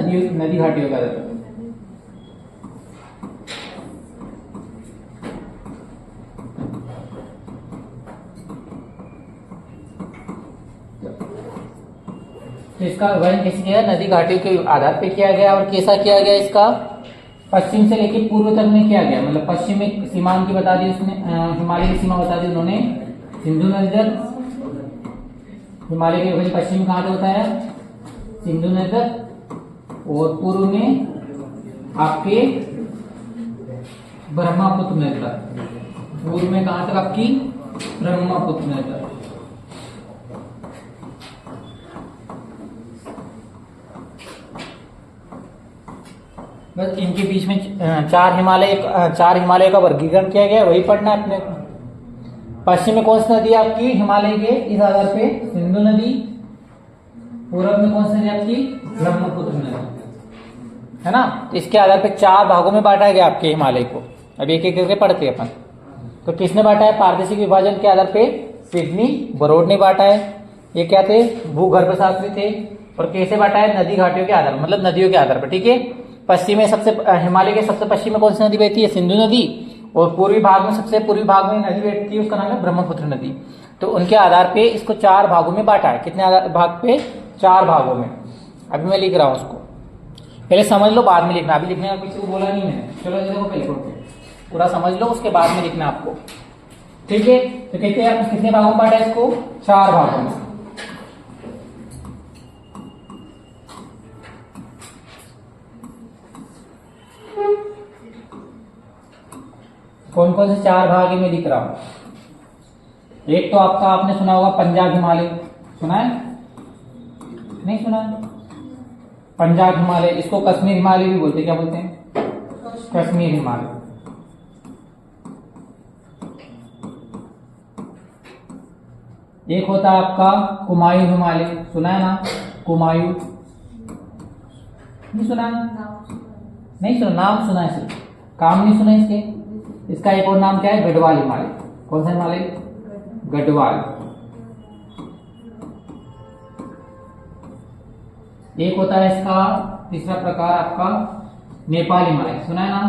नदी घाटियों के आधार पे। तो इसका विभाजन कैसे किया, नदी घाटियों के आधार पे किया गया। और कैसा किया गया इसका, पश्चिम से लेके पूर्व तक में किया गया। मतलब पश्चिम में सीमांत की बता दी उसने, हिमालय की सीमा बता दी उन्होंने सिंधु नदी तक। हिमालय के विभाजन पश्चिम कहाँ पे होता है, सिंधु नदी तक। और पूर्व में आपके ब्रह्मपुत्र नदी तक। पूर्व में कहाँ तक आपकी, ब्रह्मपुत्र नदी तक। बस इनके बीच में चार हिमालय का वर्गीकरण किया गया, वही पढ़ना है अपने को। पश्चिम में कौन सी नदी है आपकी हिमालय के इस आधार पे, सिंधु नदी। पूर्व में कौन सी नदी आपकी, ब्रह्मपुत्र नदी, है ना। तो इसके आधार पे चार भागों में बांटा गया आपके हिमालय को। अब एक एक करके पढ़ते हैं अपन। तो किसने बांटा है, पारदर्शिक विभाजन के आधार पे सिडनी बरोड ने बांटा है। ये क्या थे, भूगर्भ शास्त्री थे। और कैसे बांटा है, नदी घाटियों के आधार, मतलब नदियों के आधार पर, ठीक है। पश्चिम में हिमालय के सबसे पश्चिम में कौन सी नदी बहती है, सिंधु नदी। और पूर्वी भाग में, सबसे पूर्वी भाग में नदी बहती है, उसका नाम है ब्रह्मपुत्र नदी। तो उनके आधार पे इसको चार भागों में बांटा है। कितने भाग पे, चार भागों में। अभी मैं लिख रहा हूं उसको, पहले समझ लो बाद में लिखना। अभी लिखने का किसी को बोला नहीं मैंने, चलो देखो पहले पूरा समझ लो, उसके बाद में लिखना आपको, ठीक है। तो कहते हैं आप कितने भागों में बांटा है इसको, चार भागों में। कौन कौन से चार भाग में लिख रहा हूं। एक तो आपका, आपने सुना होगा पंजाब हिमालय, सुना है, नहीं सुना है, पंजाब हिमालय। इसको कश्मीर हिमालय भी बोलते हैं, क्या बोलते हैं, कश्मीर हिमालय। एक होता है आपका कुमायूं हिमालय, सुना है ना, कुमायूं, नहीं सुना, नहीं सुना, नाम सुना है सिर्फ, काम नहीं सुना इसके। इसका एक और नाम क्या है, गढ़वाल हिमालय। कौन सा हिमालय, गढ़वाल। एक होता है इसका तीसरा प्रकार आपका नेपाल हिमालय, सुना है ना,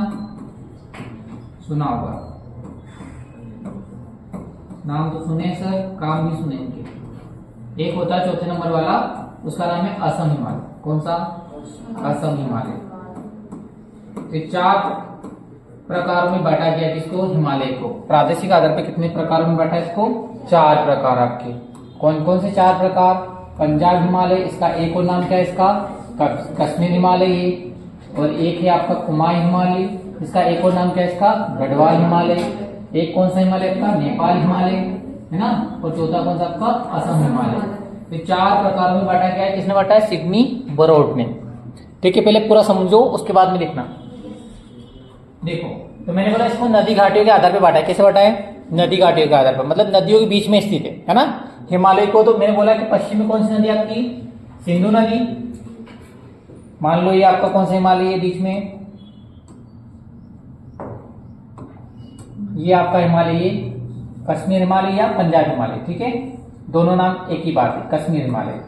सुना होगा, नाम तो सुने सर, काम भी सुने इनके। एक होता है चौथे नंबर वाला, उसका नाम है असम हिमालय। कौन सा, असम हिमालय। तो चार प्रकारों में बांटा गया किसको, हिमालय को। प्रादेशिक आधार पर कितने प्रकारों में बांटा इसको, चार प्रकार आपके। कौन कौन से चार प्रकार, पंजाब हिमालय, इसका एक और नाम क्या है इसका, कश्मीर हिमालय ये। और एक है आपका कुमायूं हिमालय, इसका एक और नाम क्या है इसका, गढ़वाल हिमालय। एक कौन सा हिमालय आपका, नेपाल हिमालय, है ना। और चौथा कौन सा आपका, असम हिमालय। तो चार प्रकारों में बांटा गया है। किसने बांटा है, सिडनी बरोड ने, ठीक है। पहले पूरा समझो, उसके बाद में लिखना। देखो, तो मैंने बोला इसको नदी घाटियों के आधार पर बांटा है। कैसे बांटा है, नदी घाटियों के आधार पर, मतलब नदियों के बीच में स्थित है ना। हिमालय को तो मैंने बोला कि पश्चिम में कौन सी नदी आपकी, सिंधु नदी। मान लो ये आपका कौन सा हिमालय है बीच में, ये आपका हिमालय, ये कश्मीर हिमालय या पंजाब हिमालय, ठीक है। दोनों नाम एक ही बात है, कश्मीर हिमालय।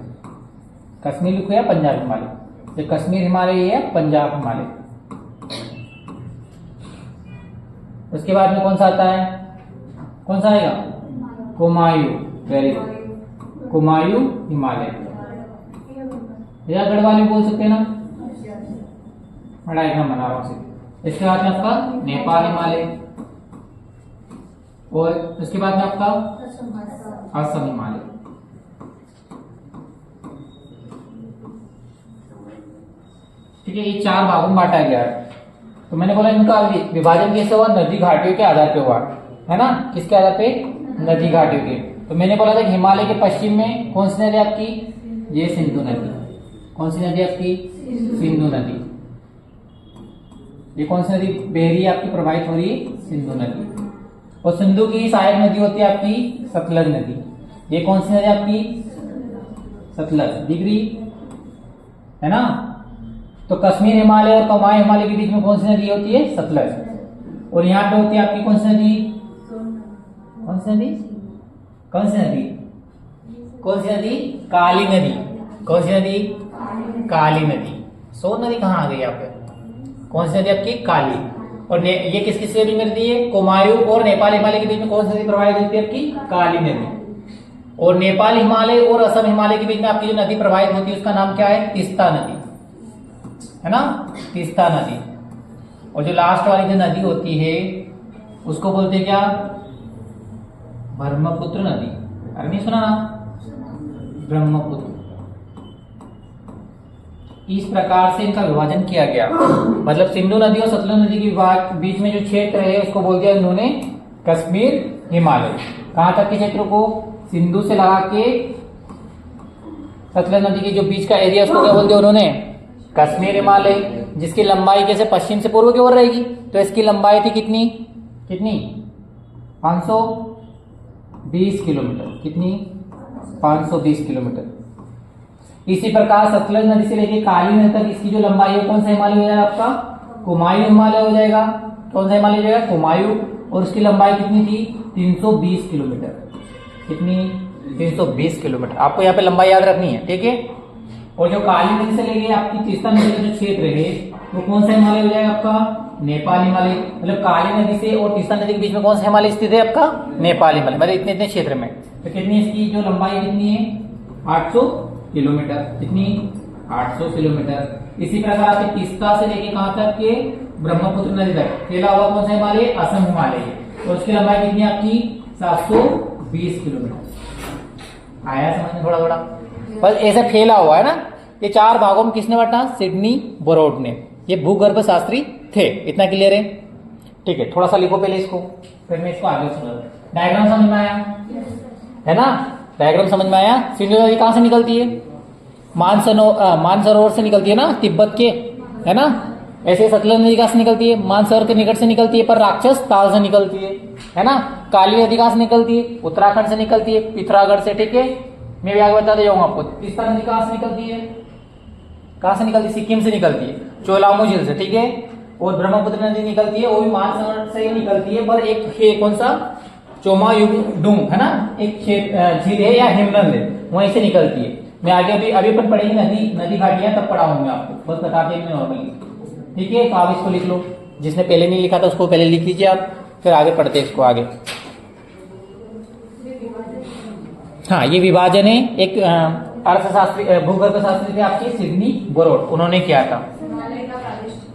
कश्मीर लिखो या पंजाब हिमालय, ये कश्मीर हिमालय या पंजाब हिमालय। उसके बाद में कौन सा आता है, कौन सा आएगा, कुमायूं, वेरी गुड, कुमायूं हिमालय या गढ़वाल भी बोल सकते हैं ना, डायग्राम बना रहा हूं। इसके बाद में आपका नेपाल हिमालय, और उसके बाद में आपका असम हिमालय। ठीक है, ये चार भागों में बांटा गया है। तो मैंने बोला इनका विभाजन कैसे हुआ, नदी घाटियों के आधार पे हुआ, है ना। किसके आधार पे, नदी घाटियों के। तो मैंने बोला था कि हिमालय के पश्चिम में कौन सी नदी आपकी, ये सिंधु नदी। कौन सी नदी आपकी, सिंधु नदी। ये कौन सी नदी बह रही है आपकी, प्रवाहित हो रही है, सिंधु नदी। और सिंधु की सहायक नदी होती है आपकी सतलज नदी। ये कौन सी नदी आपकी, सतलज, दिख रही है ना। तो कश्मीर हिमालय और कुमायूं हिमालय के बीच में कौन सी नदी होती है, सतलज। और यहाँ पे होती है आपकी कौन सी नदी, कौन सी नदी, कौन सी नदी, कौन सी नदी, काली नदी। कौन सी नदी, काली नदी। सोन नदी कहाँ आ गई यहाँ पे? कौन सी नदी आपकी? काली। और ये किस किस नदी मिलती है? कुमायूं और नेपाल हिमालय के बीच में कौन सी नदी प्रवाहित होती है आपकी? काली नदी। और नेपाल हिमालय और असम हिमालय के बीच में आपकी जो नदी प्रवाहित होती है उसका नाम क्या है? तीस्ता नदी, है ना, तीस्ता नदी। और जो लास्ट वाली जो नदी होती है उसको बोलते हैं क्या? ब्रह्मपुत्र नदी। अरे नहीं सुना ना? ब्रह्मपुत्र। इस प्रकार से इनका विभाजन किया गया। मतलब सिंधु नदी और सतलुज नदी के बीच में जो क्षेत्र है उसको बोल दिया इन्होंने कश्मीर हिमालय। कहां तक के क्षेत्र को? सिंधु से लगा के सतलुज नदी के जो बीच का एरिया उसको क्या बोल दिया उन्होंने? कश्मीर हिमालय। जिसकी लंबाई कैसे पश्चिम से पूर्व की ओर रहेगी, तो इसकी लंबाई थी कितनी? 520 किलोमीटर। कितनी? 520 किलोमीटर। इसी प्रकार सतलुज नदी से लेकर काली नदी तक इसकी जो लंबाई है कौन सा हिमालय हो जाएगा आपका? कुमायूं हिमालय हो जाएगा। कौन सा हिमालय हो जाएगा? कुमायूं। और उसकी लंबाई कितनी थी? 320 किलोमीटर। कितनी? 320 किलोमीटर। आपको यहाँ पे लंबाई याद रखनी है, ठीक है। और जो काली नदी से लेके आपकी तीस्ता नदी का जो क्षेत्र है वो कौन सा हिमालय हो जाएगा आपका? नेपाल हिमालय। मतलब काली नदी से और तीस्ता नदी के बीच में कौन सा हिमालय स्थित है आपका? नेपाल हिमालय। मतलब इतने इतने क्षेत्र में। तो कितनी इसकी जो लंबाई कितनी है? 800 किलोमीटर। कितनी? 800 किलोमीटर। इसी प्रकार आपके तीस्ता से लेके कहां तक के? ब्रह्मपुत्र नदी तक फैला हुआ कौन सा हिमालय? असम हिमालय। और उसकी लंबाई कितनी आपकी? 720 किलोमीटर। आया समझ में थोड़ा थोड़ा? बस ऐसे फैला हुआ है ना। ये 4 भागों में किसने बांटा? सिडनी बोरोड ने। ये भूगर्भ शास्त्री थे। इतना क्लियर है? ठीक है, थोड़ा सा लिखो पहले इसको, फिर मैं इसको आगे सुना। डायग्राम समझ में आया है ना? डायग्राम समझ में आया? सिंधु नदी कहां से निकलती है? मानसरोवर से निकलती है ना, तिब्बत के, है ना। ऐसे सतलुज नदी कहां से निकलती है? मानसरोवर के निकट से निकलती है, पर राक्षस ताल से निकलती है ना। काली नदी कहां से निकलती है? उत्तराखंड से निकलती है, पिथौरागढ़ से, ठीक है। मैं भी आगे बताते जाऊंगा आपको। तीस्ता नदी कहां से निकलती है? कहां से निकलती है? सिक्किम से निकलती है, चोलामू झील से, ठीक है। और ब्रह्मपुत्र नदी निकलती है, वो भी मानसरोवर से ही निकलती है, पर एक है कौन सा? चोमायुंगडुंग, है ना, एक झील है या हिमनद है, वहीं से निकलती है। मैं आगे अभी अपन पढ़ेंगे नदी घाटियां, तब पढ़ाऊंगा आपको, बस बताते हैं नॉर्मली, ठीक है। तो आप इसको लिख लो, जिसने पहले नहीं लिखा था उसको पहले लिख लीजिए आप, फिर आगे पढ़ते हैं इसको आगे। हाँ, ये विभाजन है एक अर्थशास्त्री भूगर्भ शास्त्री थे आपके सिडनी बोरोड, उन्होंने किया था।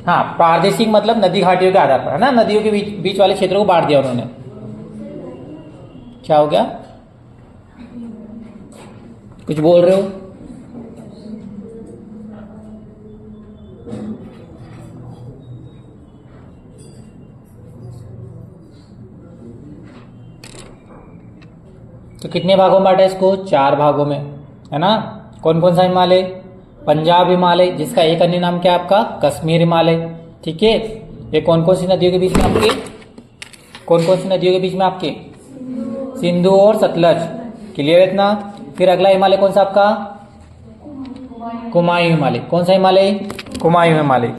हाँ, प्रादेशिक मतलब नदी घाटियों के आधार पर, है ना, नदियों के बीच वाले क्षेत्रों को बांट दिया उन्होंने। क्या हो गया? कुछ बोल रहे हो? तो कितने भागों में बांटा इसको? 4 भागों में, है ना। कौन कौन सा हिमालय? पंजाब हिमालय, जिसका एक अन्य नाम क्या है आपका? कश्मीर हिमालय, ठीक है। ये कौन कौन सी नदियों के बीच में आपके? कौन कौन सी नदियों के बीच में आपके? सिंधु और सतलज, क्लियर है इतना। फिर अगला हिमालय कौन सा आपका? कुमायूं हिमालय। कौन सा हिमालय? कुमायूं हिमालय।